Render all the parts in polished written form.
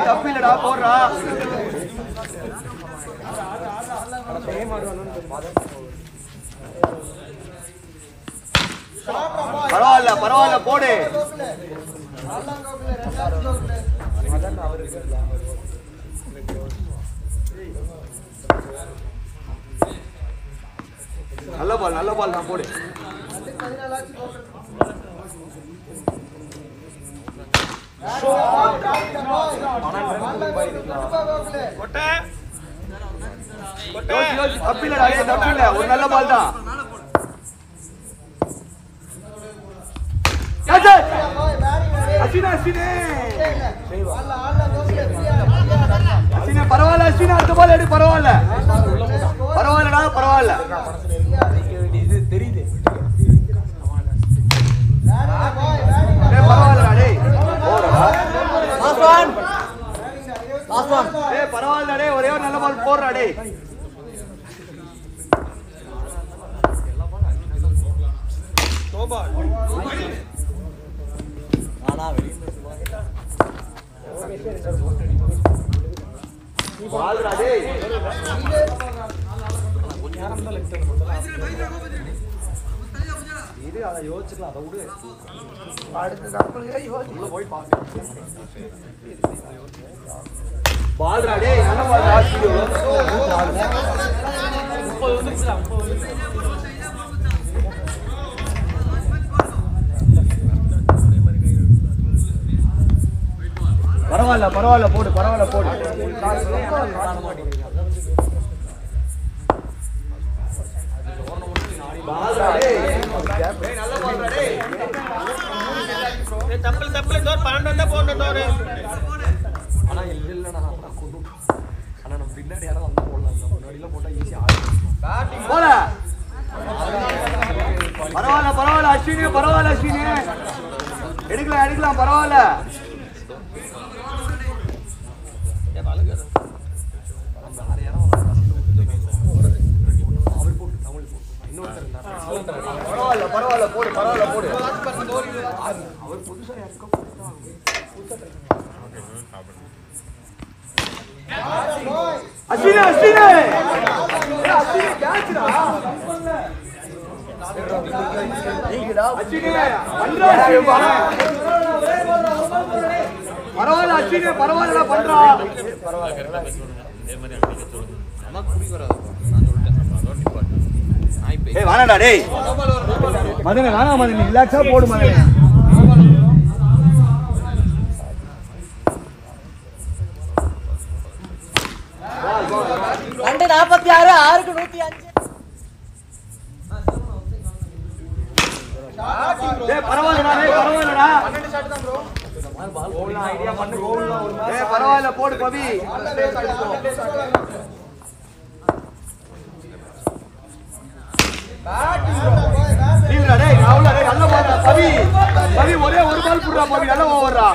தப்பில்லடா போடுறா. பரவாயில்ல பரவாயில்ல போடு. நல்ல பால் தான் போடு. தப்பில்ல ஒரு நல்ல பால் தான். பரவாயில்ல அஸ்வினா அடுத்த பால் எடு. பரவாயில்ல பரவாயில்லடா பரவாயில்ல. தெரியுது பரவாயில்லடா டேய் பரவாயில்ல டே. ஒரே ஒரு நல்ல பால் போடுறா டே. இது அதை யோசிச்சுக்கலாம். அதை விடு. பால்ரா டேய் நல்ல பால் ராசியோ. பரவாயில்ல பரவாயில்ல போடு. பரவாயில்ல போடு. பால்ரா டேய் நல்ல பால்ரா டேய். தப்பில் தோர் 12 வந்தா போடணும் தோர். ஆனா இல்லன்னா ஆனா நம்ம பின்னாடி யாரோ வந்து போடலாம். முன்னாடில போட்டா ஈஸியா ஆடும். போல பரவாயில்ல பரவாயில்ல அஸ்வினி. பரவாயில்ல அஸ்வினி எடுக்கலாம் பரவாயில்ல. பரவாயில்ல பரவாயில்ல போடு. பரவாயில்ல போடு. அவர் புதுசா அஸ்வினி அஸ்வினி அஸ்வினி கேட்ச்டா. அஸ்வினி பரவாயில்ல அஸ்வினி பரவாயில்ல பண்றா. ஏய் வாடா டேய் மதனே. வாடா மதனே ரிலாக்ஸா போடு மதனே. 246 6க்கு 105. டேய் பரவாயில்லடா டேய் பரவாயில்லடா. 12 ஷாட் தான் ப்ரோ. பால் போடலாம் ஐடியா பண்ணு. கோல்ல ஒரு மேட்ச். டேய் பரவாயில்ல போடு பவி. நீலடா டேய் ராவுல டேய் நல்ல பால்டா பவி. பவி ஒரே ஒரு பால் புடுறா பவி. நல்ல ஓவர்டா.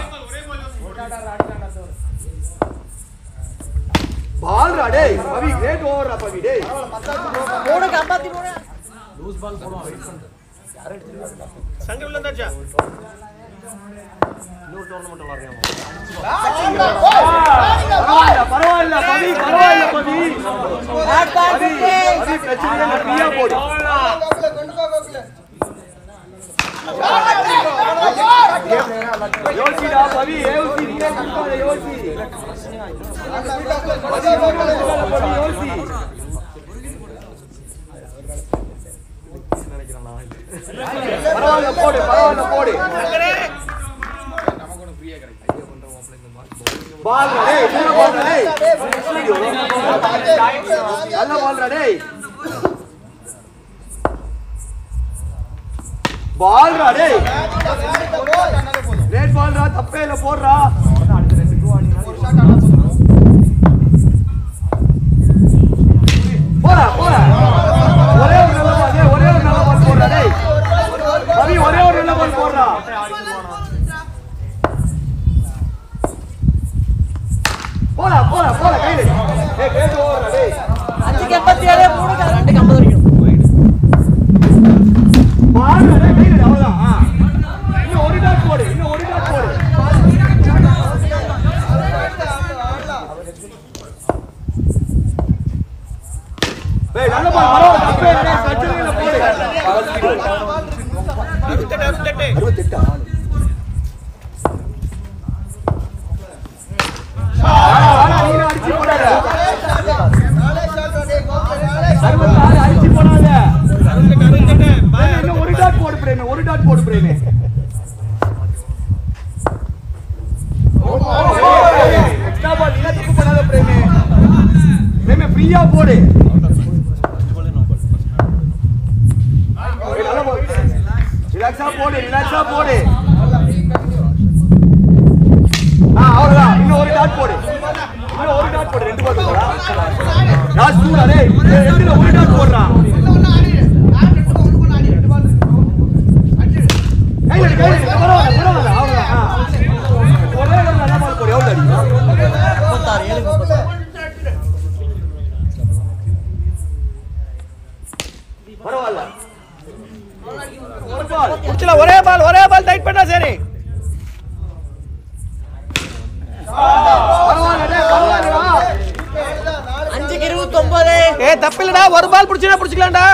பால்டா டேய் பவி கிரேட் ஓவர்டா பவி டேய். போடு 53. லூஸ் பால் போடுவோம். வெயிட் பண்ணு. யாரை எடுத்துறீங்க? சங்க உள்ள வந்தாச்சா? இன்னொரு டோர்னமென்ட் விளையாடுறோம். பரவாயில்ல பவி. பரவாயில்ல பவி. பவி பிரச்சனை இல்ல. ஃப்ரீயா போடு. யோசிடா பவி. யோசி நீ கரெக்ட்டா யோசி. யோசி பரவாயில்ல போடு. பரவாயில்ல போடு. பால் டேய் மூணு பால் டேய். நல்ல பால் டேய். பால் டேய். ரெட் பால் டா. தப்பே இல்ல போடுறா. அடுத்து 2 2 ஆடினா ஒரு ஷாட் ஆனா போடா போடா. ஒரே ஒரு நல்ல பால் டேய். ஒரே ஒரு நல்ல பால் போடுறா டேய். பவி ஒரே ஒரு நல்ல பால் போடுறா. போடா போடா போடா கையில. ஏய் கேட் ஓவர்டா டேய். 5க்கு 87 3க்கு 2க்கு 50 வரைக்கும். பால் டேய் கையில அவ்வளவுதான். இன்னும் ஒரு டாட் போடு. இன்னும் ஒரு டாட் போடு. ஃப்ரீயா போடு. ரிலாக்ஸா போடு, ரிலாக்ஸா போடு. அவ்வளவுதான். இன்னும் ஒரு டாட் போடு, இன்னும் ஒரு டாட் போடு. 2 பால் போடுறா. லாஸ்ட் டூடா டேய். ரெண்டுல ஒரு டாட் போடுறா. கையில பரவாயில்ல பரவாயில்ல. அவ்வளவுதான். ஒரே ஒரு நல்ல பால் போடு. எவ்வளவு அடி? 36 7 36. பரவாயில்ல. ஒரே பால் டைட் பண்ணா சரி. பரவாயில்ல டேய், பரவாயில்லடா. 5க்கு 29. ஏய் தப்பில்லடா, ஒரு பால் புடிச்சா புடிச்சுக்கலாம்டா.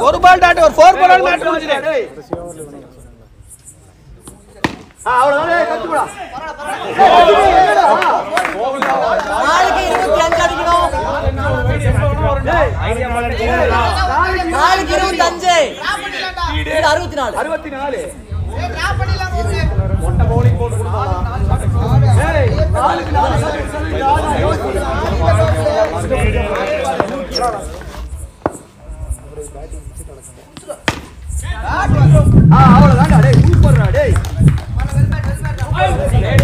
ஒரு பால் டாட், ஒரு 4 பால் மேட்ச் முடிச்சிடு. டேய். அவ்வளவுதான் டேய், கட்டு போடா. 4க்கு 25 அடிக்கணும். டேய், 4க்கு 25. இது 64. 64.